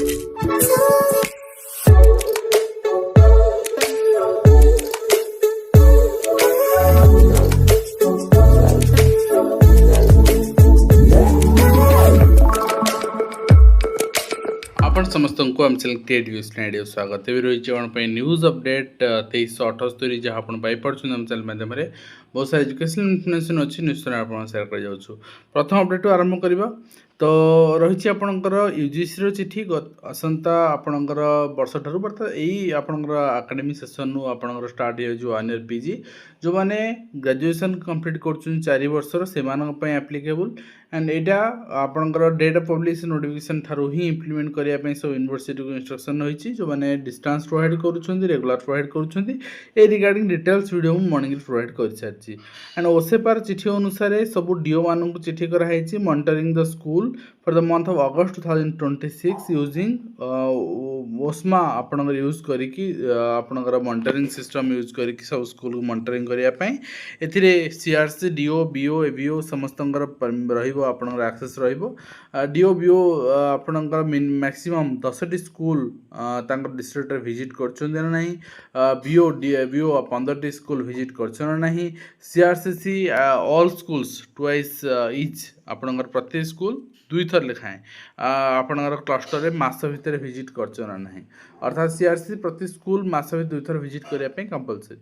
आपण समस्त को आम क्रिएट न्यूज नाइडियो स्वागत भी रही है न्यूज अपडेट 2378 जहाँ आप पाइपुर आम चैनल मध्यम बहुत सारा एजुकेशनल इनफर्मेशन अच्छी निश्चय आप सेयार कर प्रथम अपडेट आरंभ करवा तो रही आपणकर यूजीसी चिठी आसंता आपणकर वर्ष ठार बर्तमान यही आपणकर आकाडेमिक सेसन आपणकर स्टार्ट हो 1 ईयर पीजी जो मैंने ग्रेजुएशन कंप्लीट कर 4 वर्षर से एप्लिकेबल एंड यहाँ आपणकर डेट ऑफ पब्लिकेशन नोटिफिकेशन ठारू ही इम्प्लीमेंट करने सब यूनिवर्सिटी को इंस्ट्रक्शन रही जो मैंने डिस्टेंस प्रोवाइड करुँच रेगुलर प्रोवाइड करुँच ए regarding details video morning provide कर सारी एंड ओसेपार चिठी अनुसार सब डीओ मान चिठी कराई monitoring the school for the month of August 2026 using ओस्मा आपणकर यूज करिकी आपणकर मॉनिटरिंग सिस्टम यूज करिकी सब स्कूल को मॉनिटरिंग करने एथिरे सीआरसी डीओ बीओ एवीओ समस्त रहिबो आपणकर एक्सेस रहिबो डीओ बीओ आपणकर मैक्सिमम 10टी स्कूल तांकर डिस्ट्रिक्ट रे विजिट करछन ना नहीं बीओ बीओ 15टी स्कूल विजिट करछन ना नहीं CRCC all schools twice each आपणकर प्रति स्कूल 2 थर लिखाएं आपणकर क्लस्टर रे मास भितर विजिट करछन ना अर्थात सीआरसी प्रति स्कूल मास भितर 2 थर विजिट करने कंपलसरी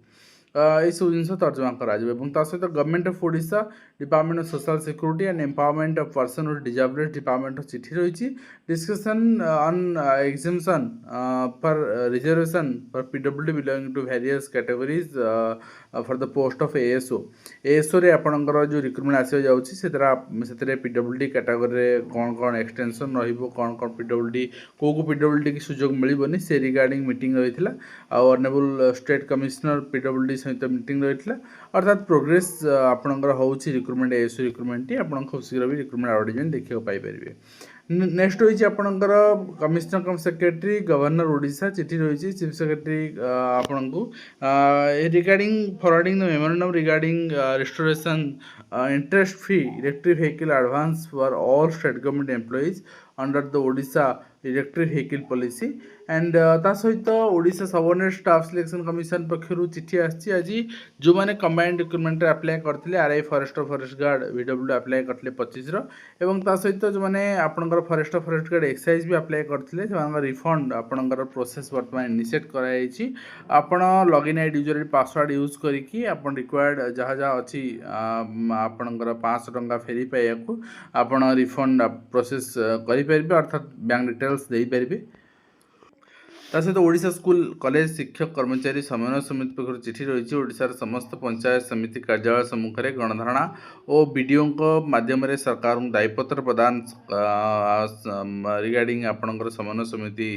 ये सब जिन तर्जमा कर सहित government of Odisha department of social security and empowerment of person with disability department चिठी रही discussion on examination for reservation for PWD belonging to various categories for the post of ASO रे आपणकर जो रिक्रुटमेंट आसी जाउछि से पीडब्ल्यूडी कैटेगरी कौन कौन extension रहिबो कौन कौन पीडब्ल्यूडी को पीडब्ल्यूडी की सुजोग मिलबनी से रिगार्डिंग मीटिंग रही ऑनरेबल स्टेट कमिश्नर पीडब्ल्यूडी सहित मीटिंग रही अर्थात प्रोग्रेस आपणकर होउछि रिक्रुटमेंट एएसओ रिक्रुटमेंट आपण खूब शीघ्र भी रिक्रुटमेंट एडवर्टाइजमेंट देखा पाइपर नेक्स्ट रही आपणकर commissioner cum secretary governor Odisha चिठी रही चीफ सेक्रेटरी आपण को regarding forwarding the memorandum regarding restoration interest free electric vehicle advance for all state government employees under the Odisha electric vehicle policy and ता सहित Odisha subordinate staff selection commission पक्षर चिठी आसी आज जो मैंने कंबाइंड रिक्रुटमेंट अप्लाई करते RI forest guard VW apply करते 25 एवं ता सहित जो मैंने आपणकर फॉरेस्ट गार्ड एक्साइज भी अप्लाई करते रिफंड आपणकर प्रोसेस वर्तमान इनिशिएट कराई आपण login ID user password use करके आपण रिक्वायर्ड जहाँ जहाँ अच्छी आपणकर 500 टंका फेरी पाइबा आपण रिफंड प्रोसेस करें अर्थात बैंक डिटेल्स दे पारे सहित ओडिशा स्कूल कॉलेज शिक्षक कर्मचारी समन्वय समिति पक्ष चिठी रही ओडिशार समस्त पंचायत समिति कार्यालय सम्मुख में गणधारणा और बीडीओ माध्यम सरकार दायीपत्र प्रदान रिगार्डिंग आपणकर समन्वय समिति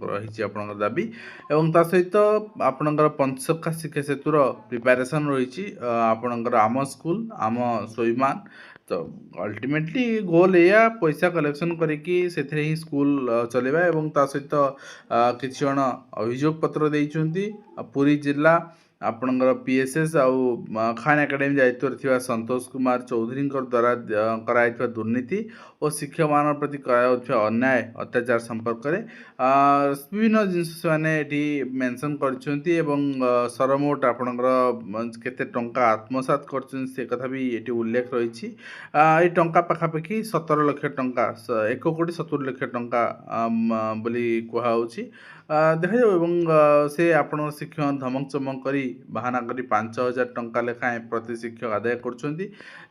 रही आपणकर दाबी एवं ता सहित आपणकर पंचसखा शिक्षा सेतुर प्रिपेरेसन रही आपणकर आम स्कूल आम स्वाभिमान तो अल्टीमेटली गोल या पैसा कलेक्शन करके ही स्कूल चलेबा एवं ता सहित किसी जन अभियोग पत्र देइछन्ती पुरी जिला आपणकर पीएसएस आउ खान एकेडमी दायित्व थी संतोष कुमार चौधरी द्वारा कराई दुर्नीति और शिक्षक मान प्रति करा अन्याय अत्याचार संपर्क में विभिन्न जिनस से मेंशन कर सरमोट आपणकर केते टंका आत्मसात कर कथा भी ये उल्लेख रही ये टंका पाखापाखि 17 लाख टंका 1 कोटी 70 लाख टंका बोली कहुच्छी देखा जाऊ से आपण शिक्षक धमक चमक करी बाहाना करी 5000 टंका लेखाएं प्रति शिक्षक आदाय कर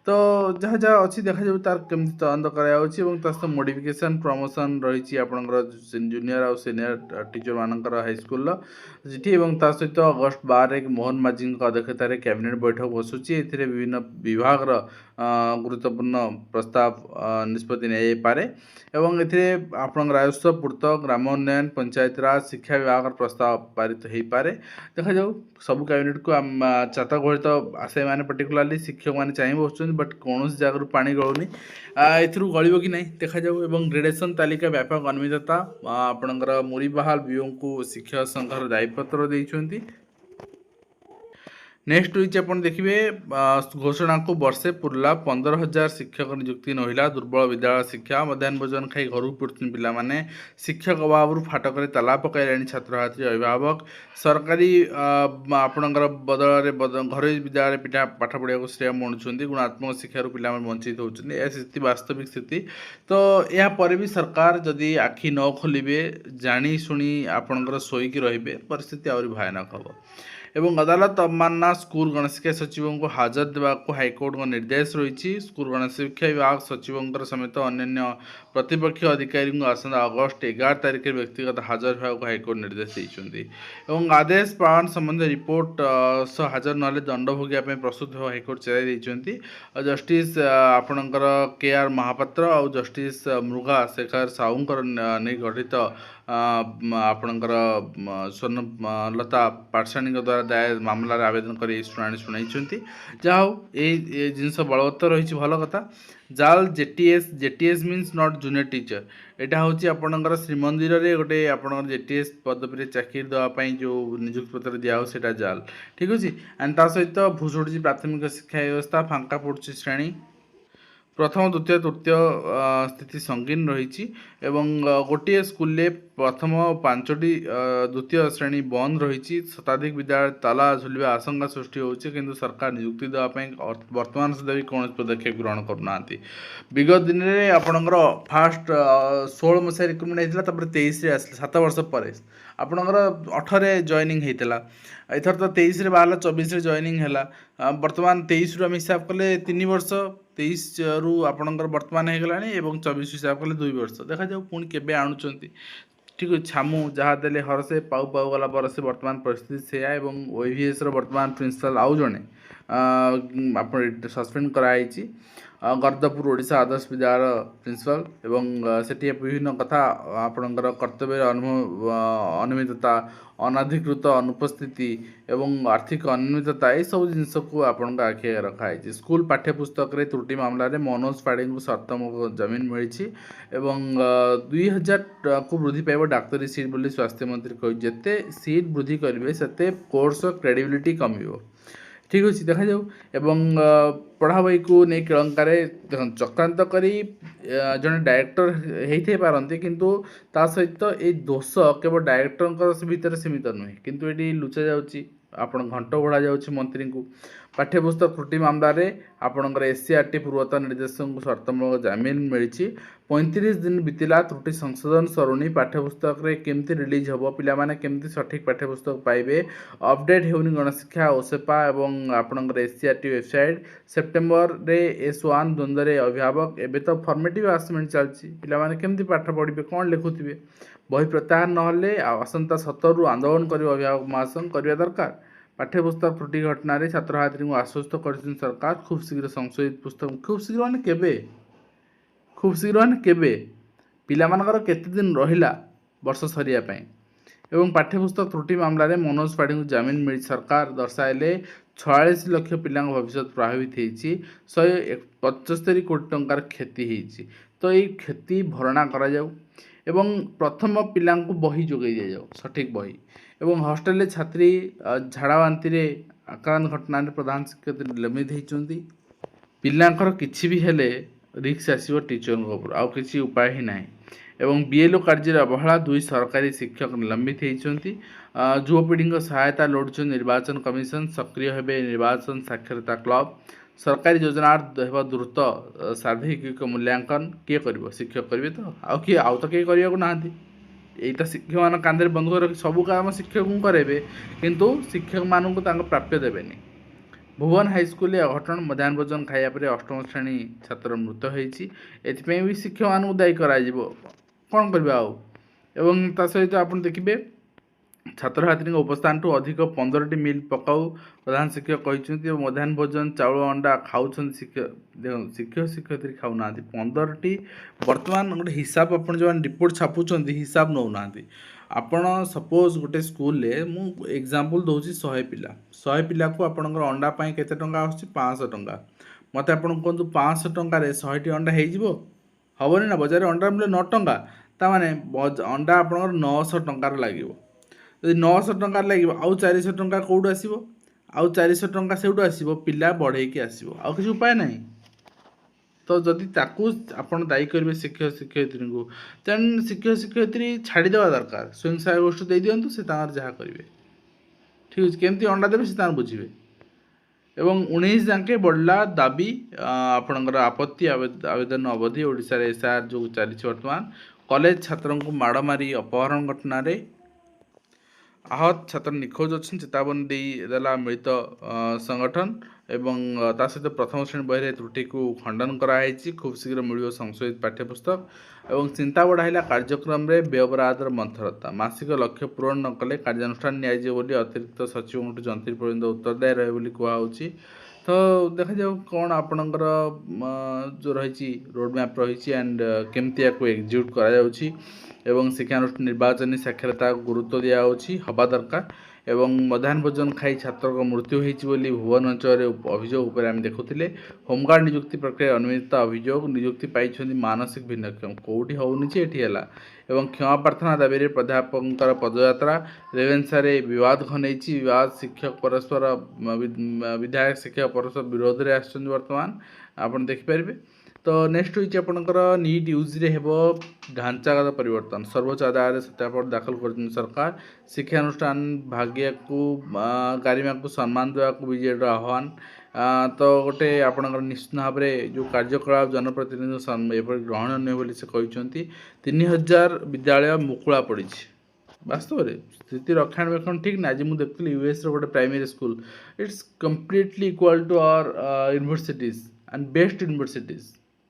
तो जहाँ जहाँ अच्छी देखा जाऊ तार केमती तदंत कर मॉडिफिकेशन प्रमोशन रही आपणकर जूनियर आउ सीनियर टीचर मानकर हाईस्कल चिठी और सहित अगस्ट 12 मोहन माझी अध्यक्षत कैबिनेट बैठक बसुची ए विभिन्न विभाग गुरुत्वपूर्ण प्रस्ताव निष्पत्ति नहीं एवं ए आपण राजस्व पूर्त ग्राम उन्नयन पंचायत राज शिक्षा विभाग प्रस्ताव पारित हो पारे देखा जाऊ सब कैबिनेट को चात गहलित से मैंने पर्टिकुलाली शिक्षक मैंने चाहिए बस बट कौन जगह पानी गलुनी गल कि नहीं देखा जाऊ एवं ग्रेडेसन तालिका व्यापक अनियमितता आपणकर मुरीबाहाल बीओ को शिक्षक संघर दायीपत्र देइछन्ती नेक्स्ट रही आपन देखिए घोषणा को वर्षे पूर्ला 15,000 शिक्षक नियुक्ति नहिला दुर्बल विद्यालय शिक्षा मध्याह्न भोजन खाई घर पड़ुन पिला माने शिक्षक अभाव फाटक ताला पकड़े छात्र छात्री अभिभावक सरकारी आपणकर बदल घर विद्यालय पिठा पाठ पढ़ा श्रेय मणुंट गुणात्मक शिक्षार पिला वंचित होती यह स्थिति वास्तविक स्थिति तो यापर भी सरकार जदि आखि न खोलिबे जानी शुणी आपणकर शोईकी रहिबे परिस्थिति आहरी भयानक हम एवं अदालत अवमानना स्कूल गणशिक्षा सचिवों को हाजर देवाक हाइकोर्ट का निर्देश रही स्कूल गणशिक्षा विभाग सचिवों समेत अन्य प्रतिपक्ष अधिकारी आसंता अगस्ट 11 तारिख व्यक्तिगत हाजर होगा हाइकोर्ट निर्देश देते आदेश पालन संबंधी रिपोर्ट हाजर ना दंड भोगिया प्रस्तुत हो हाइकोर्ट चलाई जस्टिस आपणकर के.आर. महापात्र और जस्टिस मृगा शेखर साहूंकर नहीं गठित आपणकर स्वर्णलता पाठशाणी द्वारा दायर मामलार आवेदन कर शुणाणी शुणाई जहाँ ये जिनस बलवत्तर रही भल कथा जाल JTS means not junior teacher यहाँ हूँ आपणकर श्रीमंदिर में गोटे आप जेटीएस पदवी चाकरी देवाई जो नियुक्ति पत्र दिया से जाल ठीक अच्छे एंड ता सहित भूषुड़ी प्राथमिक शिक्षा व्यवस्था फांका पड़ुची श्रेणी प्रथम द्वितीय तृतीय स्थिति संगीन रही गोटे स्कूल प्रथम 5टी द्वितीय श्रेणी बंद रही शताधिक विद्यालय ताला झुलवा आशंका सृष्टि होती किंतु सरकार नियुक्ति देवाई वर्तमान सुधा भी कौन पदक्षेप ग्रहण करना विगत दिन में आपणकर फास्ट 16 मसीह रिक्रुटमेंट होता 23 आस 7 वर्ष पर आपणकर 18 जॉइनिंग होता एथर तो 23 बाहर 24 जॉइनिंग है बर्तमान 23 रु आम हिसाब कले 3 वर्ष 23 रु आपणकर बर्तमान हो गला 24 हिसाब कले 2 वर्ष देखा जाऊ पुणी केबे आणुचंती ठीक है छामू जहाँ देले हरसे पाऊ पाऊ गला बरसे वर्तमान परिस्थिति से ओईवीएस वर्तमान प्रिंसिपाल आउ जड़े आप सस्पेंड कराई गर्दपुर ओडिशा आदर्श विद्यालय प्रिंसिपाल एवं सेठी विभिन्न कथा आपणकर कर्तव्य अनियमितता अनाधिकृत अनुपस्थिति एवं आर्थिक अनियमितता ये सब जिनस को आपण आखि रखाई स्कूल पाठ्यपुस्तक रे त्रुटि मामला मनोज पाढ़ी को शर्तमूलक जमीन मिली 2000 को वृद्धि पाइब डाक्तरी सीट बोली स्वास्थ्य मंत्री कही जिते सीट वृद्धि करेंगे से कोर्स क्रेडिबिलिटी कमिब ठीक अच्छे देखा जाऊ एवं पढ़ा बही को नहीं केलंकार चक्रांत करी जड़े डायरेक्टर होते पारती किंतु ता सहित ये दोष केवल डायरेक्टर भितर सीमित नुहे किंतु ये लुचा जाऊँगी आपण घंट बढ़ा जाऊँगी मंत्री को पाठ्यपुस्तक त्रुटि मामला आपणकर एससीईआरटी पूर्वतन निर्देशक को शर्तमूलक जमीन मिली 35 दिन बीतला त्रुटि संशोधन सरुणी पाठ्यपुस्तक केमती रिलीज हम पिलाने केमती सठिक पाठ्यपुस्तक पाइबे अपडेट होनी गणशिक्षा ओसेपा और आपणकर एससीईआरटी वेबसाइट सेप्टेम्बर रे S1 द्वंद्व अभिभावक एवं तो फर्मेटिव आसेसमेंट चलती पिलाने केमती पाठ पढ़े कौन लिखुवे बही प्रत्याहार नहले आसंता 17 रु आंदोलन कर अभिभावक महासंघ करने दरकार पाठ्यपुस्तक त्रुटि घटना छात्र छात्री को आश्वस्त कर सरकार खूब शीघ्र संशोधित पुस्तक खूब शीघ्र माने केबे खूब शीघ्र माने केबे पिलामानकर केते दिन रहिला वर्ष सरिया पई एवं पाठ्यपुस्तक त्रुटि मामला रे मनोज पाढ़ी को जमीन मिली सरकार दर्शाइले 46 लाख पिला भविष्य प्रभावित होती 175 कोटी टंकार क्षति होती तो ये क्षति भरणा करा जाऊ एवं प्रथम पिला बही जोगाई दि जाऊ सठिक बही एवं हॉस्टेल छात्री झाड़ा बांति आक्रांत घटना प्रधान शिक्षक निलंबित होती पिलांकर किछि भी हेले रिक्स आसो टीचर ऊपर आउ किसी उपाय ही ना एवं बीएलओ कार्य अवहेला 2 सरकारी शिक्षक निलंबित होती युवपीढ़ी सहायता लोड़ुच निर्वाचन कमिशन सक्रिय हेबे निर्वाचन साक्षरता क्लब सरकारी योजना द्रुत सार्वधिक मूल्यांकन किए कर शिक्षक करेंगे तो आउ किए आउ तो किए करने ना यही शिक्षक मान कांधे बंधुक रखी सब काम शिक्षक को करेंगे किंतु शिक्षक मानू प्राप्य देवेनि भुवन हाईस्कूल अघटन मध्याह्न भोजन खाया पर 8म श्रेणी छात्र मृत होती भी शिक्षक मानू दायी कर कौन करवा एवं ता सहित आप देखिए छात्र छात्री उपस्थान ठू अधिक 15टी मिल पकाऊ प्रधान शिक्षक कहते मध्याह्न भोजन चाउल अंडा खाऊँ शिक्षक शिक्षयित्री खाऊना 15टी बर्तमान गोटे हिसाब आप जो रिपोर्ट छापुंट हिसाब नौना आपण सपोज गोटे स्कूल मु एग्जांपल दूसरी 100 पिला को आपंकर अंडा पाई केते टंका आसुची 500 टंका मत आप कहतु 500 टंकार 100टी अंडा होबनी ना बजार अंडा मिले 9 टंका ताने अंडा आपंकर 900 टंकार लगे जब 900 टंकार लगे आउ 400 टंका कौटू आसो आउ 400 टंका सेउटू आसीबो पिला बढ़ेकी आसीबो आउ किसी उपाय नहीं। तो जदि ताकू आपण दायी करेंगे शिक्षक शिक्षयित्री को तेन शिक्षक शिक्षयित्री छाड़ीदेवा दरकार स्वयं सहायक गोष्ठी दे दिंतु से जहाँ करेंगे ठीक अच्छे केमती अंडा देवे से बुझे। एवं 19 जाके बढ़ला दाबी आपणकर आपत्ति आवेदन अवधि ओडिशा एसआर जो चली बर्तमान कॉलेज छात्रों को माड़ मारी अपहरण घटना आहत छात्र निखोज अच्छे चेतावनी देला मिलित संगठन एवं ता सहित प्रथम श्रेणी बही त्रुटि को खंडन कराई खूब शीघ्र मिल संशोधित पाठ्यपुस्तक एवं चिंता बढ़ाइला कार्यक्रम रे व्यवहार मंथरता मासिक लक्ष्य पूरण न कले कार्यानुष्ठान नि अतिरिक्त सचिव जंत्री पर्यंत उत्तरदायी रहे कहुच्छी। तो देखा जाऊ कौन आपणकर जो रही रोडमैप रही एंड केमती या एग्जीक्यूट करा एवं शिक्षानुष्ठान निर्वाचन साक्षरता गुरुत्व दिखाई हवा दरकार एवं मध्याह्न भोजन खाई छात्र को मृत्यु होती भुवन अंचल अभियोग आम देखुले होमगार्ड नियुक्ति प्रक्रिया अनियमितता अभियोग नियुक्ति पाई मानसिक भिन्नक्षम कौटी होनी है एवं क्षमा प्रार्थना दाबी प्राध्यापक पदयात्रा रेवेन्सा विवाद घनई विवाद शिक्षक परस्पर विधायक शिक्षक परस्पर विरोध में आसुच्च बर्तमान आप देखिपारे। तो नेक्स्ट हुई आपंकर नीट यूज्रे हेब ढांचागत परिवर्तन सर्वोच्च अदालत सत्यापन दाखल कर सरकार शिक्षानुष्ठान भाग्य को गारिमा को सम्मान देवा बीजेडी आह्वान तो गोटे आपंकर निश्चित भाव में जो कार्यकलाप जनप्रतिनिधि ग्रहण नहीं से कहते 3000 विद्यालय मुकुला पड़ी वास्तव में स्थिति रक्षाणवेक्षण ठीक ना आज मुझे देखी यूएस गोटे primary school it's completely equal to our universities and best universities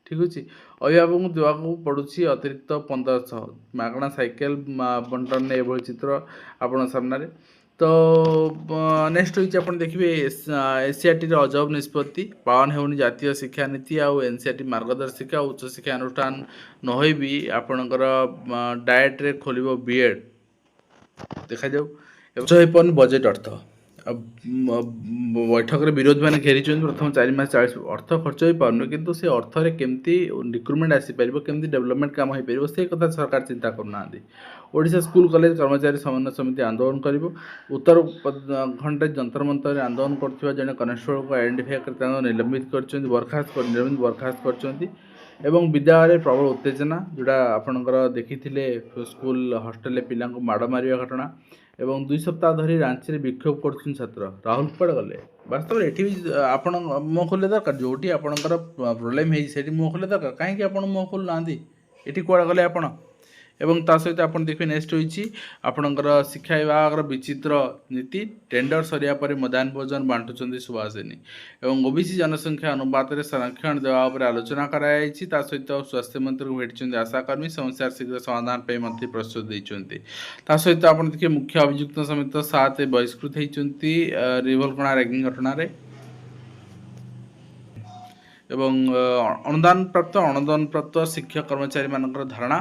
ठीक अच्छे अभिभावक को देवाक पड़ुछि अतिरिक्त 1500 मागणा साइकेल बंटन ये चित्र आपण सामने। तो नेक्स्ट होइछि आपण देखिबे एससीईआरटी रे अजब निष्पत्ति पालन होनी जातीय शिक्षा नीति आउ एनसीईआरटी मार्गदर्शिका उच्च शिक्षा अनुष्ठान नहई भी आपणकर डाएट रे खोलिबो बीएड देखा जाऊ बजेट अर्थ बैठक में विरोध मैंने घेरी प्रथम 4 मास 40 अर्थ खर्च हो पार किंतु से अर्थ रे केमती रिक्रुटमेंट आसीपर केमती डेवलपमेंट काम हो पार से कथा सरकार चिंता करना। ओडिशा स्कूल कॉलेज कर्मचारी समन्वय समिति आंदोलन कर उत्तर घंटे जंतर मंतर आंदोलन कर जड़े कनेस्टेबल को आइडेंटिफाई कर निलंबित कर बर्खास्त कर विद्यालय प्रबल उत्तेजना जोड़ा आपणकर देखी स्कूल हॉस्टेल पिला माड़ मार घटना एवं 2 सप्ताह धरी रांची में विक्षोभ कर छात्र राहुल कुआड़े गले वास्तव में ये आप मुँह खोल दरकार जोटी आपंकर प्रोब्लेम है मुँह खोल दरकार कहीं आप मुँह खोलु ना ये कुआड़े गले आपण एवं ता सहित आप देखिए नेक्स्ट होइछि आपणकर शिक्षा विभाग विचित्र नीति टेंडर सरिया पर मध्याह्न भोजन बांटुचंदी सुभाषिनी एवं ओबीसी जनसंख्या अनुपात में संरक्षण देवा पर आलोचना कराई सहित स्वास्थ्य मंत्री को भेटी आशाकर्मी समस्या शीघ्र समाधान पर मंत्री प्रस्तुत देते सहित आप देखिए मुख्य अभियुक्त समेत 7 बहिष्कृत होती रिवलकणा रैगिंग घटना एवं अनुदान प्राप्त शिक्षक कर्मचारी मानकर धारणा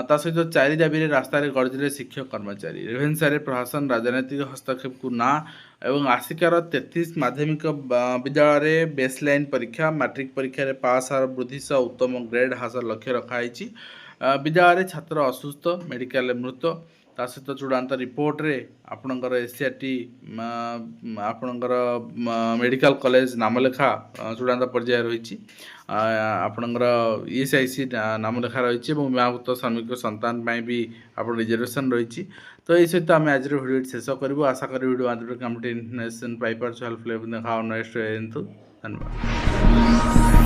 ता सहित 4 दाबी रास्ता गड़जिले शिक्षक कर्मचारी रेवेन्सा प्रशासन राजनैतिक हस्तक्षेप को ना एवं आसिकार 33 माध्यमिक विद्यालय बेसलाइन परीक्षा मैट्रिक परीक्षा पास हार वृद्धि सह उत्तम ग्रेड हासिल लक्ष्य रखाई विद्यालय छात्र असुस्थ मेडिकल मृत ता सहित चूड़ांत रिपोर्ट रे आपणकर एससीईआरटी आपणकर मेडिकल कॉलेज नामलेखा चूड़ांत पर्याय रही आपणकर ईएसआईसी नामलेखा रही विवाहभूत श्रमिक संतान भी आप रिजर्वेशन रही। तो ये सहित आम आज भिडियो शेष करूँ आशा करी भिडियो माध्यम कम्प्लीट इन्फर्मेशन पाइपर हेल्पफुल देखा नेक्स्ट धन्यवाद।